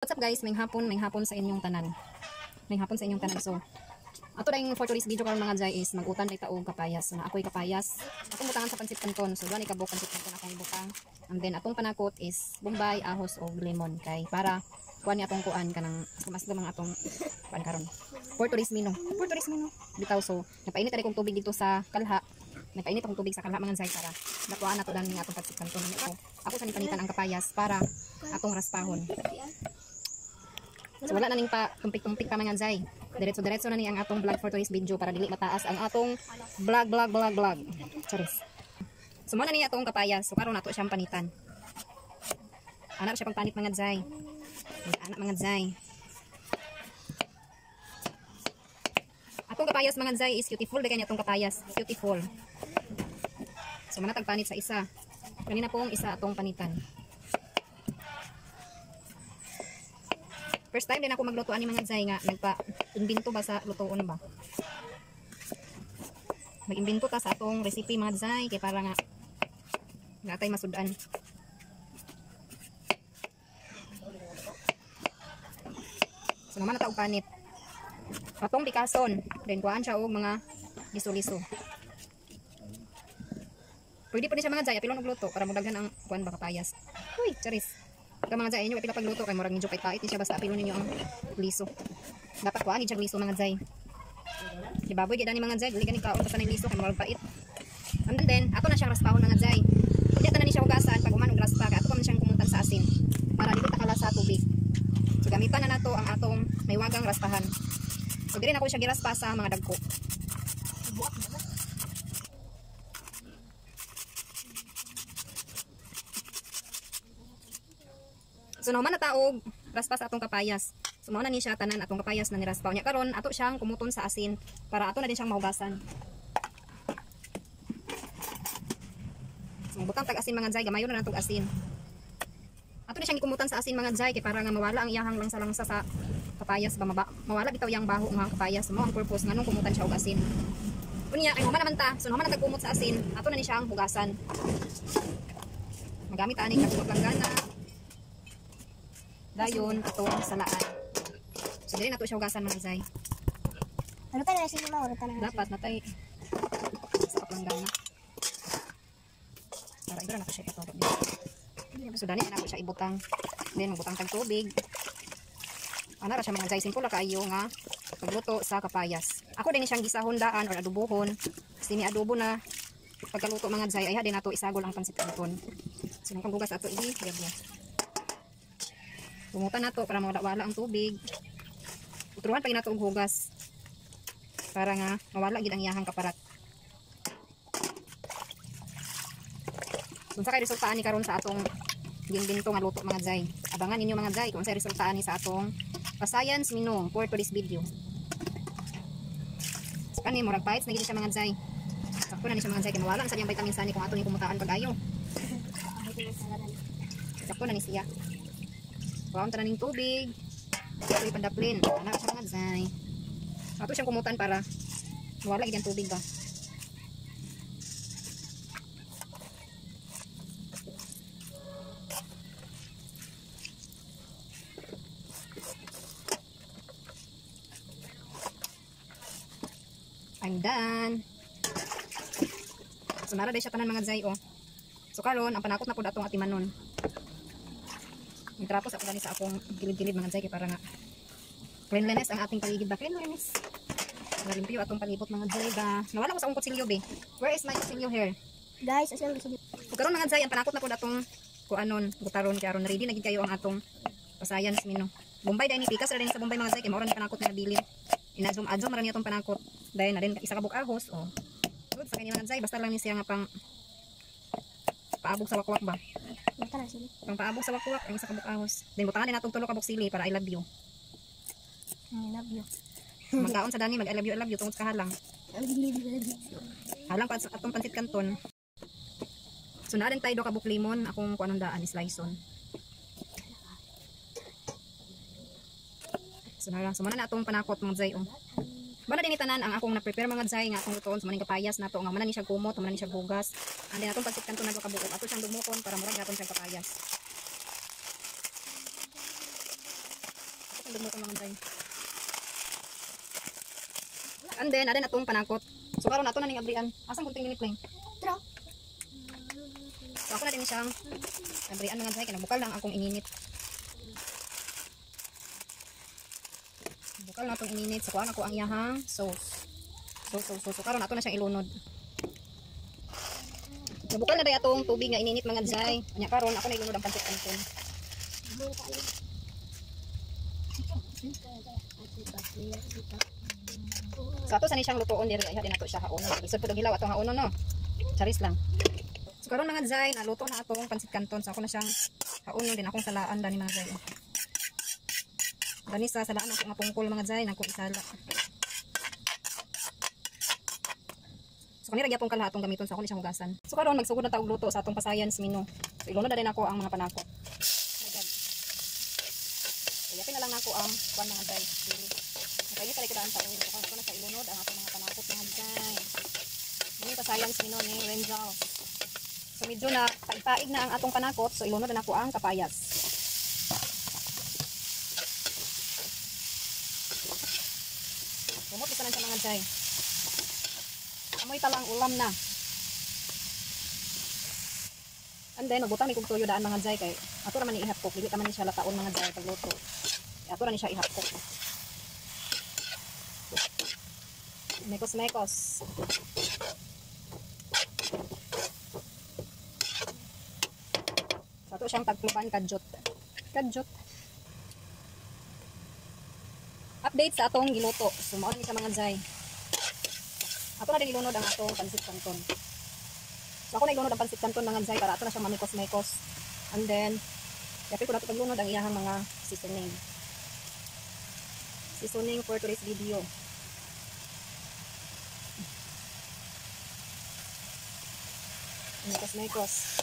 What's up guys, may hapon sa inyong tanan. May hapon sa inyong tanan. So, ato dayong for today's video karon mga jay is magutan day taog kapayas. So, na ako'y kapayas. Akong butangan sa pansit canton. So, duha ni kabok pansit canton akong ibutang. And then atong panakot is bombay, ahos o lemon kay para kuan ni atong kuan kanang mas gamang atong kuan karon. For today's menu. Bitaw so, napainit ari kong tubig dito sa kalha. Nagpainit akong tubig sa kalha mga jay para nakuha nato dan ni atong pansit canton. Ako sa panitan ang kapayas para atong raspahon. So wala na ning pa tumpik-tumpik pa mga jay. Diretso na ni ang atong vlog for today's video para dili mataas ang atong vlog. Charis. So mo na ni atong kapayas. So karon nato siyang panitan. Ana siya pang panit mga jay. Ana mga jay. Atong kapayas mga jay is beautiful kay atong kapayas, beautiful. So manatag panit sa isa. Kanina pong isa atong panitan. First time din ako maglutuan ni mga jay nga nagpa-imbento ba sa lutuon ba. Mag-imbento ta sa atong recipe mga jay kay para nga natay masudan. So naman nataog panit. Atong pikason, then kuhaan siya og mga liso-liso. Pwede po din siya mga jay apilon og luto para mudaghan ang kuan ba kapayas. Uy, charis. Kaya mga jay, inyo ay pila pagluto kay murag medyo pait-pait siya basta apilon ninyo ang liso. Dapat kuhaan gid liso mga jay. Di baboy gid ani mga jay, dili gani kaon basta ni liso kay murag pait. And then ato na siyang raspahon mga jay. Hindi ta na ni siya hugasan pag uman og raspa kay ato pa man siyang kumutan sa asin para dili ta kala sa tubig. So gamitan na nato ang atong may wagang raspahan. So diri na ko siya giraspa sa mga dagko. So naman nataog raspa sa atong kapayas. So mao na ni siya tanan atong kapayas na niraspaw niya karon ato siyang kumuton sa asin para ato na din siyang mahugasan. So butang tag asin mga jay, gamayon na natog asin. Ato na siyang ikumutan sa asin mga jay kay para nga mawala ang iyahang langsa-langsa sa kapayas ba mawala bitaw yang baho nga kapayas. Mo ang purpose nganong kumutan siya og asin. Unya kay human naman ta, so naman natagkumot sa asin, ato na ni siyang hugasan. Magamit ani katulog langgana. Dayon atong salaan. So dili nato siya hugasan mga jay. Ano tayo na sila mo? Dapat natay sa kapanggana. Para ibra na ko siya ituro dito. So dali na ko siya ibutang. Then magbutang tag tubig. Ana ra siya mga jay, simple ra kaayo nga pagluto sa kapayas. Ako din siyang gisahon daan or adobohon. Kasi ni adobo na pagkaluto mga jay ay din nato isagol ang pansit canton. So nang paghugas ato i-gabya. Bumutan nato para mawala ang tubig. Utruhan pa nato og hugas para nga mawala gid ang iyahang kaparat. Unsa kay resulta ani karon sa atong ginbinto nga luto mga jay. Abangan ninyo mga jay kung sa resulta ani sa atong pa-science menu for today's video. So kani murag bites na gid siya mga jay. Sakto na ni siya mga jay kay mawala sa diyang vitamin sa ni kung ato ni kumutaan pag-ayo. Sakto na ni siya. Kuhaan ta na ning tubig. Ito ipandaplin. Anak siya mga jay. Ato siyang kumutan para mawala gid ang tubig ba. I'm done. So nara day siya tanan mga jay oh. So karon ang panakot na pud atong atimanon. Tapos ako gani sa akong gilid-gilid mga jay para nga cleanliness ang ating paligid ba. Cleanliness. Nalimpyo atong palibot mga jay ba. Nawala ko sa akong kutsilyo be. Where is my kutsilyo here? Guys, asal gusto. Karon mga jay ang panakot na pud atong kuanon butaron kay aron ready na gid kayo ang atong pa-science menu. Bombay dai ni pikas ra din sa Bombay mga jay kay mao ra ni panakot na bilin. Inadom-adom ra ni atong panakot. Dai na din isa ka buk-ahos oh. Good sa kanya mga jay basta lang ni siya nga pang paabog sa wakwak ba. Tara sila. Pang paabog sa wakwak ang isa ka buk-ahos. Then butangan din natong tulo ka buksili para I love you. I love you. Magkaon sa dani mag I love you tungod sa halang. Halang pa sa atong pansit canton. So na rin tayo do ka buk limon akong kuanong daan is sliceon. So na atong panakot mga jay oh. Bana din itanan ang akong na-prepare mga jay nga akong lutoon sa maning kapayas nato nga manan ni siya kumot, manan ni siya bugas. Andi natong pansit kanto na kabuok. Ato siyang dumukon para murag naton siyang kapayas. Ang mo mga jay. And then, ada na itong panakot. So, karon nato na ning abrian. Asang kunting minute lang. Tro. So, ako na din siyang abrian mga jay. Kinabukal lang akong ininit. Bukal na itong ininit. So, kuhaan ako ang iyahang sauce. So, karon nato na siyang ilunod. Nabukal na day atong tubig nga ininit mga jay. Anya karon ako na ilunod ang pancit canton. So ato sa ni siyang lutuon diri ay din ato siya haonon. Isod pud hilaw atong haonon no. Charis lang. So karon mga jay naluto na atong pancit canton. So ako na siyang haonon din akong salaan dani mga jay. Dani sa salaan ako nga pungkol mga jay nako isala. So kanira gyapon kala atong gamiton so ako ni siyang hugasan. So karon magsugod na ta og luto sa atong pasayan sa menu. So ilunod na din ako ang mga panako. Yapin na lang nako ang kuan mga jay. Kaya kali kadaan sa ulo ko na sa ilunod ang atong mga panakot mga jay. Ini pasayan sa menu ni Renjal. So medyo na paig na ang atong panakot so ilunod na nako ang kapayas. Kumot isa na sa mga jay. Amoy talang ulam na. And then magbutang ni kog tuyo daan mga jay kay ato ra man ni ihapkok dili ta man ni siya lataon mga jay pagluto. Ato ra ni siya ihapkok. Mekos. So ato siyang tagkluban kadjot. Update sa atong giluto. So mao ni sa mga jay. Ato na din ilunod ang atong pancit canton. So ako na ilunod ang pancit canton mga jay para ato na siya mamikos-mekos. And then yapil ko na ito paglunod ang iyahang mga seasoning. Seasoning for today's video. Mekos.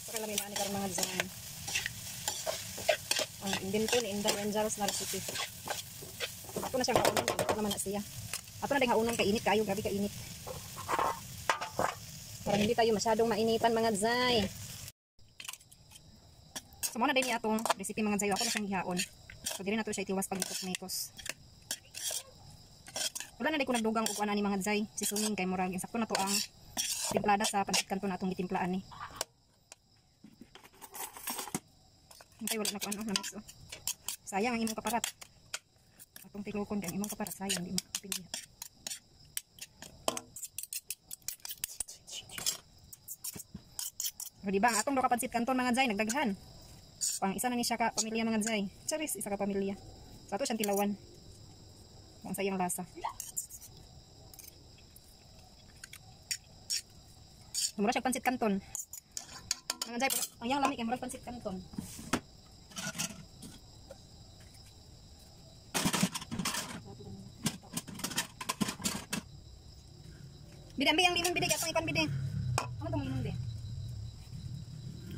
So kailangan ni karong mga jay. Ang invento ni Inda Renjals na recipe. Ato na siyang kaunon, ato naman na siya. Ato na din haunon kay init kayo, grabe ka init. Para hindi tayo masyadong mainitan mga jay. So muna din atong recipe mga jay, ako na siyang ihaon. So dili na to siya itiwas pag mikos-mikos. Wala na din ko nagdugang ug ana ni mga jay, seasoning kay murag insakto na to ang timplada sa pancit canton atong gitimplaan ni. Ay wala na ko ano na mix oh. Sayang ang imong kaparat. Atong tiklokon kay imong kaparat sayang di makapilya. O diba ang atong do ka pancit canton mga jay nagdaghan. Pang isa na ni siya ka pamilya mga jay. Charis isa ka pamilya. Sa ato siyang tilawan. Ang sayang lasa. Mura siya pancit canton. Mga jay ang yang lami kay mura pancit canton. Bidambi ang limon bidig atong ipan bidig. Ano tong limon di?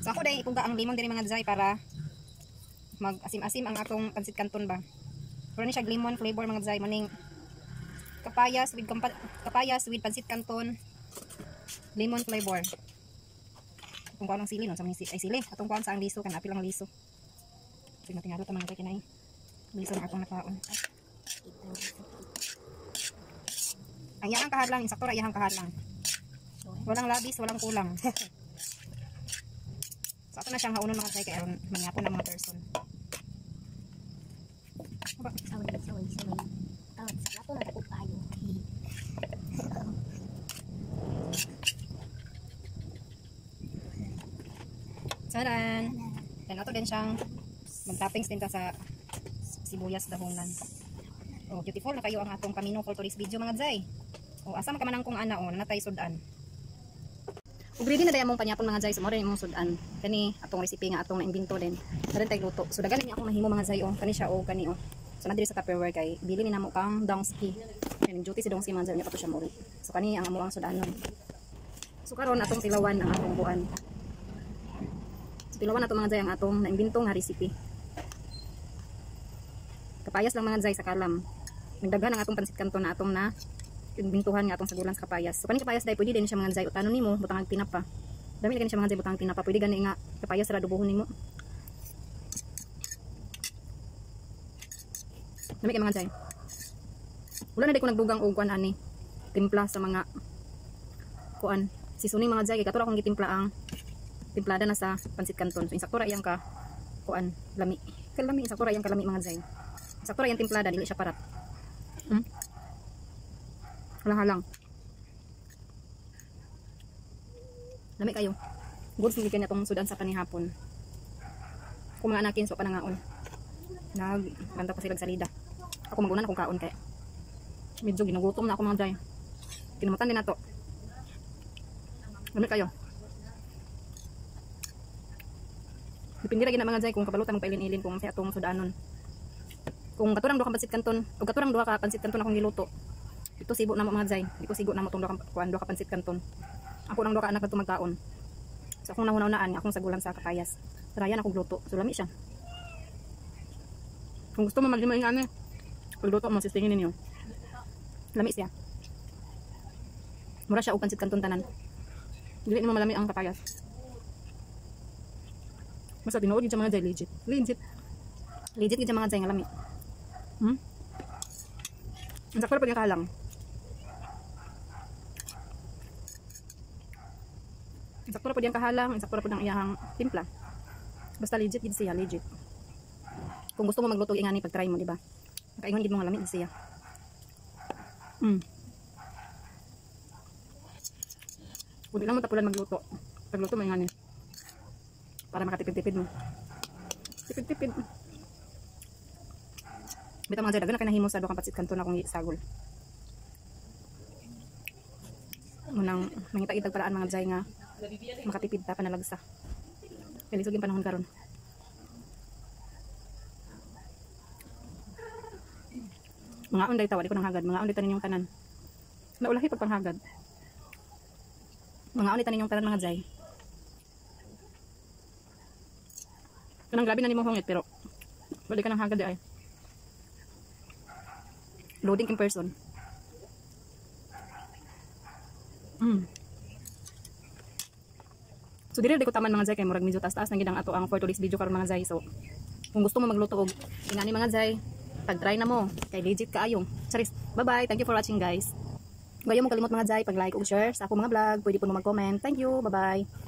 So ako day ipuga ang limon diri mga jay para mag-asim-asim ang atong pancit canton ba. Pero ni siya lemon flavor mga jay maning kapayas with pancit canton lemon flavor. Atong kuan ang sili no sa ay sili atong kuan sa ang liso kan apil ang liso. Tingnan ta mga jay kinay. Liso na atong nakaon. Ang iyang kahadlang, insakto ra iyang kahadlang. Walang labis, walang kulang. So ato na siyang haunon mga jay kay aron mangyapon ang mga person. Saway. Tawad sa lato na ko kayo. Taran. Then ato din siyang mag-toppings din ta sa sibuyas dahonan. Oh, beautiful na kayo ang atong camino for today's video mga jay. O asa man ka man ang kung ana o nanatay sudan. Ug ready na day among panyapon mga jay, sumo rin imong sudan. Kani atong recipe nga atong naimbento din. Daran tay luto. So dagan ni akong mahimo mga jay o kani siya o kani o. So na diri sa Tupperware kay bili ni namo kang dongski. Kani duty si dongski mga jay nya pato siya mo. So kani ang amo ang sudanon. So karon atong tilawan ang atong buan. So tilawan ato mga jay ang atong naimbento nga recipe. Kapayas lang mga jay sa kalam. Nagdaghan ang atong pancit canton na atong na bintuhan nga atong sagulan sa kapayas. So kaning kapayas dai pwede din siya mga jay utanon nimo butang ang tinapa. Dami gani siya mga jay butang ang tinapa. Pwede gani nga kapayas ra dubuhon nimo. Dami kay mga jay. Wala na di ko nagdugang og kuan ani. Timpla sa mga kuan. Sisuning mga jay kay katura akong gitimpla ang timplada na sa pansit canton. So insakto ra iyang ka kuan lami. Kalami insakto ra iyang kalami mga jay. Insakto ra iyang timplada dili siya parat. Halang-halang. Lami kayo. Goods ngi kanya tong sudan sa panihapon. Kung mga anakin so panangaon. Nagkanta ko sila salida. Ako maguna na kung kaon kay. Medyo ginugutom na ako mga jay. Kinumutan din nato. Lami kayo. Dipindi ra gina mga jay kung kabalutan mong pailin-ilin kung sa atong sudanon. Kung katurang duha ka pansit canton, o katurang duha ka pansit canton akong giluto. Ito sibo na mo mga jay. Di ko sigo na mo tong duha ka pansit canton. Ako nang duha ka anak na magkaon. So akong nahunaw-naan akong sagulan sa kapayas. Tarayan akong luto. So lami siya. Kung gusto mo maglima ng ano, pagluto mo sistingin ninyo. Lami siya. Mura siya og pansit canton tanan. Dili nimo malami ang kapayas. Masa tinuod gid sa mga jay legit. Legit gid sa mga jay nga lami. Ang sakto pag kalang. Ang sakto pag yung kahalang, ang sakto pag ang iyang timpla. Basta legit gid siya, legit. Kung gusto mo magluto ingani pag try mo, di ba? Kaingon gid mo nga lami gid siya. Kung di lang mo tapulan magluto. Pagluto mo ingani. Para makatipid-tipid mo. Tipid-tipid. Bitaw mga jay, dagan na kinahimo sa duha ka pansit canton akong isagol. Munang mangita-itag paraan mga jay nga makatipid ta panalagsa. Kaya lisod yung panahon karon. Mga onday tawa, di ko nang hagad. Mga onday tanin yung tanan. Naulahi pag panghagad. Mga onday tanin yung tanan mga jay. Kanang grabe na ni mong hungit pero balik ka ng hagad ay. Loading in person. So dili ko taman mga jay kay murag medyo taas-taas nang gidang ato ang for today's video karon mga jay. So kung gusto mo magluto og ingani mga jay, pag-try na mo kay legit kaayo. Charis. Bye-bye. Thank you for watching guys. Gayo mo kalimot mga jay pag-like ug share sa ako mga vlog. Pwede po mo mag-comment. Thank you. Bye-bye.